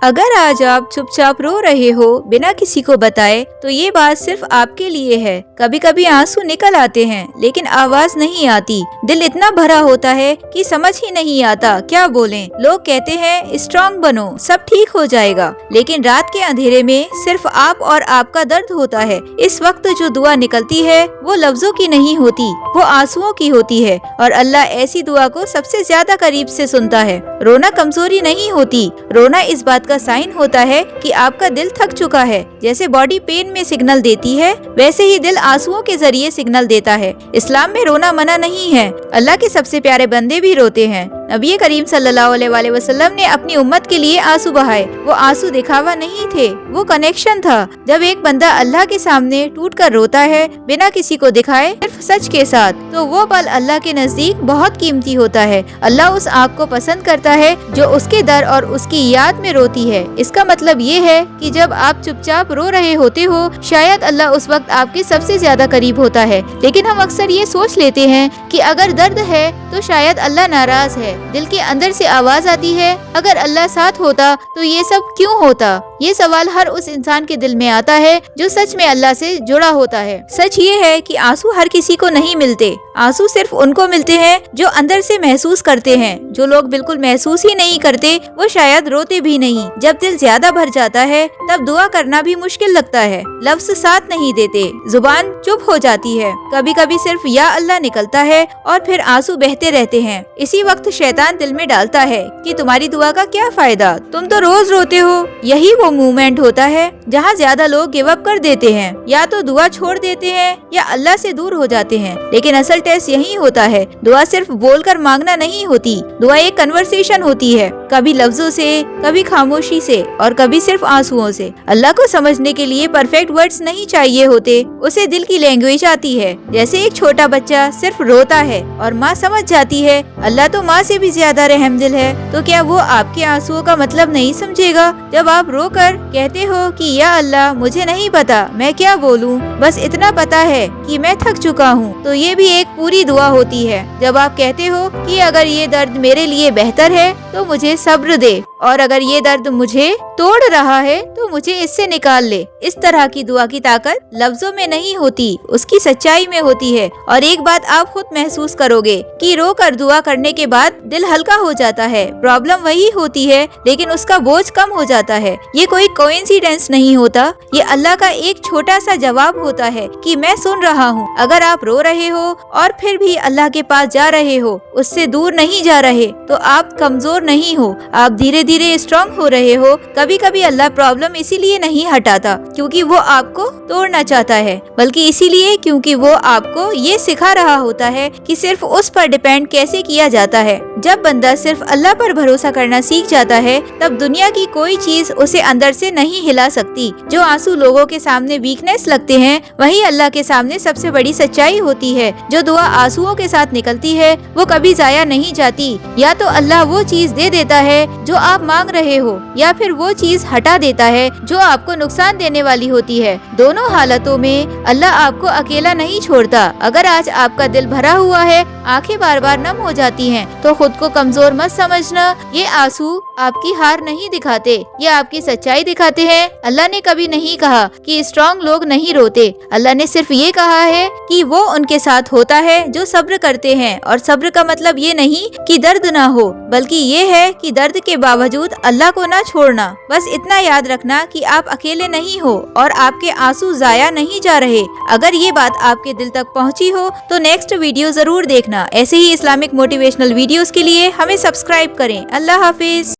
अगर आज आप चुपचाप रो रहे हो बिना किसी को बताए तो ये बात सिर्फ आपके लिए है। कभी कभी आंसू निकल आते हैं लेकिन आवाज नहीं आती। दिल इतना भरा होता है कि समझ ही नहीं आता क्या बोलें। लोग कहते हैं स्ट्रांग बनो, सब ठीक हो जाएगा, लेकिन रात के अंधेरे में सिर्फ आप और आपका दर्द होता है। इस वक्त जो दुआ निकलती है वो लफ्जों की नहीं होती, वो आंसुओं की होती है और अल्लाह ऐसी दुआ को सबसे ज्यादा करीब से सुनता है। रोना कमजोरी नहीं होती, रोना इस बात का साइन होता है कि आपका दिल थक चुका है। जैसे बॉडी पेन में सिग्नल देती है वैसे ही दिल आंसुओं के जरिए सिग्नल देता है। इस्लाम में रोना मना नहीं है। अल्लाह के सबसे प्यारे बंदे भी रोते हैं। नबी करीम सल्लल्लाहु अलैहि वसल्लम ने अपनी उम्मत के लिए आंसू बहाए। वो आंसू दिखावा नहीं थे, वो कनेक्शन था। जब एक बंदा अल्लाह के सामने टूट कर रोता है बिना किसी को दिखाए, सिर्फ सच के साथ, तो वो पल अल्लाह के नजदीक बहुत कीमती होता है। अल्लाह उस आँख को पसंद करता है जो उसके दर और उसकी याद में रोती है। इसका मतलब ये है कि जब आप चुपचाप रो रहे होते हो शायद अल्लाह उस वक्त आपके सबसे ज्यादा करीब होता है। लेकिन हम अक्सर ये सोच लेते हैं कि अगर दर्द है तो शायद अल्लाह नाराज है। दिल के अंदर से आवाज आती है, अगर अल्लाह साथ होता तो ये सब क्यों होता। ये सवाल हर उस इंसान के दिल में आता है जो सच में अल्लाह से जुड़ा होता है। सच ये है कि आंसू हर किसी को नहीं मिलते। आंसू सिर्फ उनको मिलते हैं जो अंदर से महसूस करते हैं। जो लोग बिल्कुल महसूस ही नहीं करते वो शायद रोते भी नहीं। जब दिल ज्यादा भर जाता है तब दुआ करना भी मुश्किल लगता है। लफ्ज साथ नहीं देते, जुबान चुप हो जाती है। कभी कभी सिर्फ या अल्लाह निकलता है और फिर आंसू बहते रहते हैं। इसी वक्त शैतान दिल में डालता है कि तुम्हारी दुआ का क्या फायदा, तुम तो रोज रोते हो। यही वो मूवमेंट होता है जहाँ ज्यादा लोग गिव अप कर देते हैं, या तो दुआ छोड़ देते हैं या अल्लाह से दूर हो जाते हैं। लेकिन असल टेस्ट यही होता है। दुआ सिर्फ बोलकर मांगना नहीं होती, दुआ एक कन्वर्सेशन होती है, कभी लफ्जों से, कभी खामोशी से और कभी सिर्फ आंसुओं से। अल्लाह को समझने के लिए परफेक्ट वर्ड्स नहीं चाहिए होते, उसे दिल की लैंग्वेज आती है। जैसे एक छोटा बच्चा सिर्फ रोता है और माँ समझ जाती है। अल्लाह तो माँ से भी ज्यादा रहमदिल है, तो क्या वो आपके आंसुओं का मतलब नहीं समझेगा। जब आप रो कर कहते हो कि या अल्लाह मुझे नहीं पता मैं क्या बोलूँ, बस इतना पता है कि मैं थक चुका हूँ, तो ये भी एक पूरी दुआ होती है। जब आप कहते हो कि अगर ये दर्द मेरे लिए बेहतर है तो मुझे सब्र दे, और अगर ये दर्द मुझे तोड़ रहा है तो मुझे इससे निकाल ले। इस तरह की दुआ की ताकत लफ्जों में नहीं होती, उसकी सच्चाई में होती है। और एक बात आप खुद महसूस करोगे कि रो कर दुआ करने के बाद दिल हल्का हो जाता है। प्रॉब्लम वही होती है लेकिन उसका बोझ कम हो जाता है। ये कोई कोइंसिडेंस नहीं होता, ये अल्लाह का एक छोटा सा जवाब होता है कि मैं सुन रहा हूँ। अगर आप रो रहे हो और फिर भी अल्लाह के पास जा रहे हो, उससे दूर नहीं जा रहे, तो आप कमजोर नहीं हो, आप धीरे धीरे स्ट्रांग हो रहे हो। कभी कभी अल्लाह प्रॉब्लम इसीलिए नहीं हटाता क्योंकि वो आपको तोड़ना चाहता है, बल्कि इसीलिए क्योंकि वो आपको ये सिखा रहा होता है कि सिर्फ उस पर डिपेंड कैसे किया जाता है। जब बंदा सिर्फ अल्लाह पर भरोसा करना सीख जाता है तब दुनिया की कोई चीज उसे अंदर से नहीं हिला सकती। जो आंसू लोगों के सामने वीकनेस लगते हैं वही अल्लाह के सामने सबसे बड़ी सच्चाई होती है। जो दुआ आंसुओं के साथ निकलती है वो कभी जाया नहीं जाती। या तो अल्लाह वो चीज दे देता है जो आप मांग रहे हो, या फिर वो चीज हटा देता है जो आपको नुकसान देने वाली होती है। दोनों हालतों में अल्लाह आपको अकेला नहीं छोड़ता। अगर आज आपका दिल भरा हुआ है, आंखें बार बार नम हो जाती हैं, तो खुद को कमजोर मत समझना। ये आंसू आपकी हार नहीं दिखाते, ये आपकी सच्चाई दिखाते हैं। अल्लाह ने कभी नहीं कहा कि स्ट्रांग लोग नहीं रोते। अल्लाह ने सिर्फ ये कहा है कि वो उनके साथ होता है जो सब्र करते हैं। और सब्र का मतलब ये नहीं कि दर्द ना हो, बल्कि ये है कि दर्द के बावजूद अल्लाह को ना छोड़ना। बस इतना याद रखना कि आप अकेले नहीं हो और आपके आंसू जाया नहीं जा रहे। अगर ये बात आपके दिल तक पहुंची हो तो नेक्स्ट वीडियो जरूर देखना। ऐसे ही इस्लामिक मोटिवेशनल वीडियोस के लिए हमें सब्सक्राइब करें। अल्लाह हाफिज।